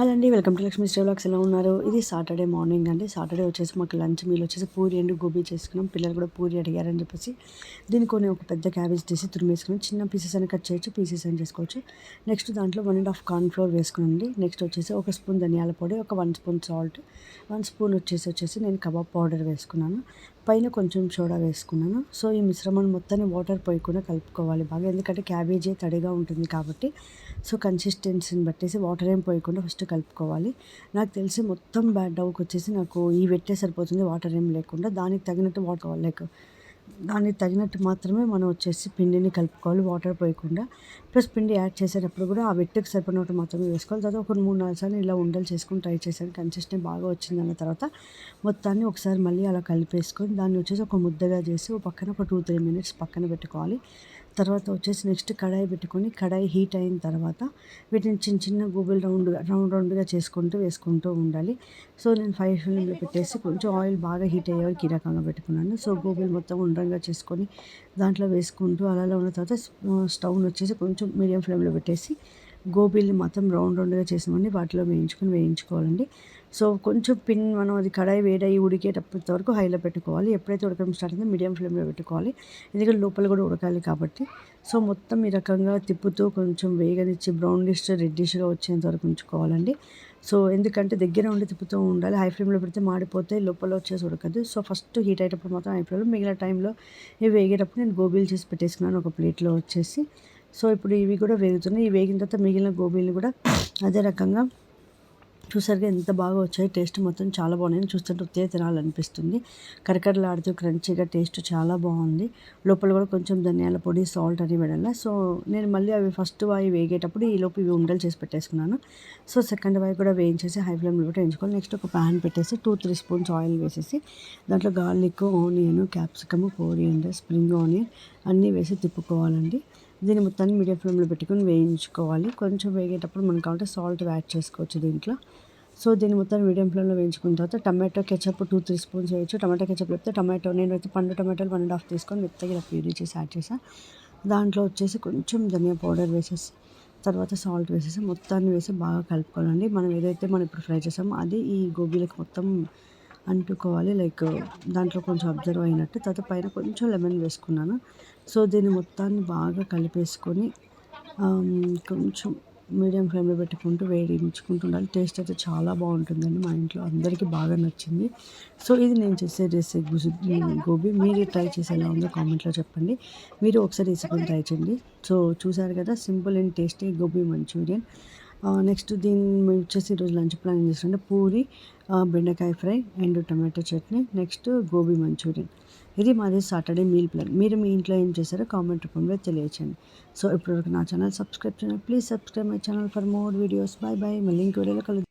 Hello అండి, welcome to Lakshmi stay vlogs. ఎలా ఉన్నారు? ఇది సాటర్డే మార్నింగ్ అండి. సాటర్డే వచ్చేసి మాకు లంచ్ మీల్ వచ్చేసి పూరి అండ్ గోబీ చేసుకున్నాం. పిల్లలు కూడా పూరి అడిగారని చెప్పేసి దీనికొని ఒక పెద్ద క్యాబేజ్ తీసి తురిమేసుకుని చిన్న పీసెస్ అని కట్ చేయొచ్చు, పీసెస్ అని చేసుకోవచ్చు. నెక్స్ట్ దాంట్లో 1.5 కార్న్ ఫ్లోర్ వేసుకున్నాండి. నెక్స్ట్ వచ్చేసి 1 స్పూన్ ధనియాల పొడి, ఒక 1 స్పూన్ సాల్ట్, 1 స్పూన్ వచ్చేసి నేను కబాబ్ పౌడర్ వేసుకున్నాను. పైన కొంచెం సోడా వేసుకున్నాను. సో ఈ మిశ్రమాన్ని మొత్తాన్ని వాటర్ పోయకుండా కలుపుకోవాలి బాగా, ఎందుకంటే క్యాబేజీ తడిగా ఉంటుంది కాబట్టి. సో కన్సిస్టెన్సీని బట్టేసి వాటర్ ఏం పోయకుండా ఫస్ట్ కలుపుకోవాలి. నాకు తెలిసి మొత్తం బ్యాడ్ డౌకి వచ్చేసి నాకు ఈ వెట్టే సరిపోతుంది, వాటర్ ఏం లేకుండా. దానికి తగినట్టు వాటర్ లైక్ దానికి తగినట్టు మాత్రమే మనం వచ్చేసి పిండిని కలుపుకోవాలి, వాటర్ పోయకుండా. ప్లస్ పిండి యాడ్ చేసేటప్పుడు కూడా ఆ వెట్టుకు సరిపడినట్టు మాత్రమే వేసుకోవాలి. తర్వాత ఒక 3-4 సార్లు ఇలా ఉండలు చేసుకొని ట్రై చేశాను. కన్సిస్టెంట్ బాగా వచ్చిందన్న తర్వాత మొత్తాన్ని ఒకసారి మళ్ళీ అలా కలిపేసుకొని దాన్ని వచ్చేసి ఒక ముద్దగా చేసి ఒక పక్కన ఒక 2-3 మినిట్స్ పక్కన పెట్టుకోవాలి. తర్వాత వచ్చేసి నెక్స్ట్ కడాయి పెట్టుకొని, కడాయి హీట్ అయిన తర్వాత వీటిని చిన్న చిన్న గూబెలు రౌండ్గా వేసుకుంటూ ఉండాలి. సో నేను 5 ఫ్లేమ్లో పెట్టేసి కొంచెం ఆయిల్ బాగా హీట్ అయ్యే వరకు ఈ రకంగా పెట్టుకున్నాను. సో గోబీలు మొత్తం ఉండ్రంగా చేసుకొని దాంట్లో వేసుకుంటూ అలా ఉన్న తర్వాత స్టవ్ని వచ్చేసి కొంచెం మీడియం ఫ్లేమ్లో పెట్టేసి గోబీలు మాత్రం రౌండ్గా చేసినవన్నీ వాటిలో వేయించుకోవాలండి. సో కొంచెం మనం అది కడాయి వేడయ్యి ఉడికేటప్పటి వరకు హైలో పెట్టుకోవాలి. ఎప్పుడైతే ఉడకడం స్టార్ట్ అయిందో మీడియం ఫ్లేమ్లో పెట్టుకోవాలి, ఎందుకంటే లోపల కూడా ఉడకాలి కాబట్టి. సో మొత్తం ఈ రకంగా తిప్పుతూ కొంచెం వేగనిచ్చి బ్రౌనిష్ రెడ్డిష్గా వచ్చేంత వరకు ఉంచుకోవాలండి. సో ఎందుకంటే దగ్గర ఉండి తిప్పుతూ ఉండాలి. హై ఫ్లేమ్లో పెడితే మాడిపోతే లోపల వచ్చేసి ఉడకదు. సో ఫస్ట్ హీట్ అయ్యేటప్పుడు మాత్రం హై ఫ్లేమ్లో, మిగిలిన టైంలో ఇవి వేగేటప్పుడు నేను గోబీలు చేసి పెట్టేసుకున్నాను ఒక ప్లేట్లో వచ్చేసి. సో ఇప్పుడు ఇవి కూడా వేగుతున్నాయి. ఇవి వేగిన తర్వాత మిగిలిన గోబీలు కూడా అదే రకంగా చూసారుగా ఎంత బాగా వచ్చాయి. టేస్ట్ మొత్తం చాలా బాగున్నాయి. చూస్తుంటే ఉత్తే తినాలనిపిస్తుంది. కరకరలాడుతూ క్రంచీగా టేస్ట్ చాలా బాగుంది. లోపల కూడా కొంచెం ధనియాల పొడి, సాల్ట్ అని వేయాలి. సో నేను మళ్ళీ అవి ఫస్ట్ వాయి వేగేటప్పుడు ఈలోపు ఇవి ఉండలు చేసి పెట్టేసుకున్నాను. సో సెకండ్ వాయి కూడా వేయించేసి హై ఫ్లేమ్లో పెట్టి వేయించుకోవాలి. నెక్స్ట్ ఒక ప్యాన్ పెట్టేసి 2-3 స్పూన్స్ ఆయిల్ వేసేసి దాంట్లో garlic, onion, capsicum, coriander, spring onion అన్నీ వేసి తిప్పుకోవాలండి. దీన్ని మొత్తాన్ని మీడియం ఫ్లేమ్లో పెట్టుకొని వేయించుకోవాలి. కొంచెం వేగేటప్పుడు మనకు కావాలంటే సాల్ట్ యాడ్ చేసుకోవచ్చు దీంట్లో. సో దీన్ని మొత్తం మీడియం ఫ్లేమ్లో వేయించుకున్న తర్వాత టమాటో కెచప్ 2-3 స్పూన్స్ వేయచ్చు. టమాటో కెచప్ లేకపోతే టమాటో, నేనైతే పండు టమాటోలు 1.5 తీసుకొని మెత్తగా ఇలా ప్యూరీ చేసి యాడ్ చేసాను. దాంట్లో వచ్చేసి కొంచెం ధనియా పౌడర్ వేసేసి తర్వాత సాల్ట్ వేసేసి మొత్తాన్ని వేసి బాగా కలుపుకోవాలండి. మనం ఏదైతే మనం ఇప్పుడు ఫ్రై చేసామో అది ఈ గోబీలకు మొత్తం అంటుకోవాలి, లైక్ దాంట్లో కొంచెం అబ్జర్వ్ అయినట్టు. తర్వాత పైన కొంచెం లెమన్ వేసుకున్నాను. సో దీన్ని మొత్తాన్ని బాగా కలిపేసుకొని కొంచెం మీడియం ఫ్లేమ్లో పెట్టుకుంటూ వేయించుకుంటూ ఉండాలి. టేస్ట్ అయితే చాలా బాగుంటుందండి. మా ఇంట్లో అందరికీ బాగా నచ్చింది. సో ఇది నేను చేసే రెసిపీ గోబీ. మీరు ట్రై చేసి ఎలా ఉందో కామెంట్లో చెప్పండి. మీరు ఒకసారి రెసిపీని ట్రై చేయండి. సో చూసారు కదా, simple and tasty gobi Manchurian. Next దీన్ని వచ్చేసి ఈరోజు లంచ్ ప్లాన్ చేస్తుంటే పూరి, బెండకాయ fry and tomato chutney, next gobi Manchurian. ఇది మాది సాటర్డే మీల్ ప్లాన్. మీరు మీ ఇంట్లో ఏం చేశారో కామెంట్ రూపంలో తెలియచేయండి. సో ఇప్పటివరకు నా ఛానల్ సబ్స్క్రైబ్ చేయండి. Please subscribe my channel for more videos. Bye bye. మళ్ళీ ఇంకో వీడియోలో కలుద్దాం.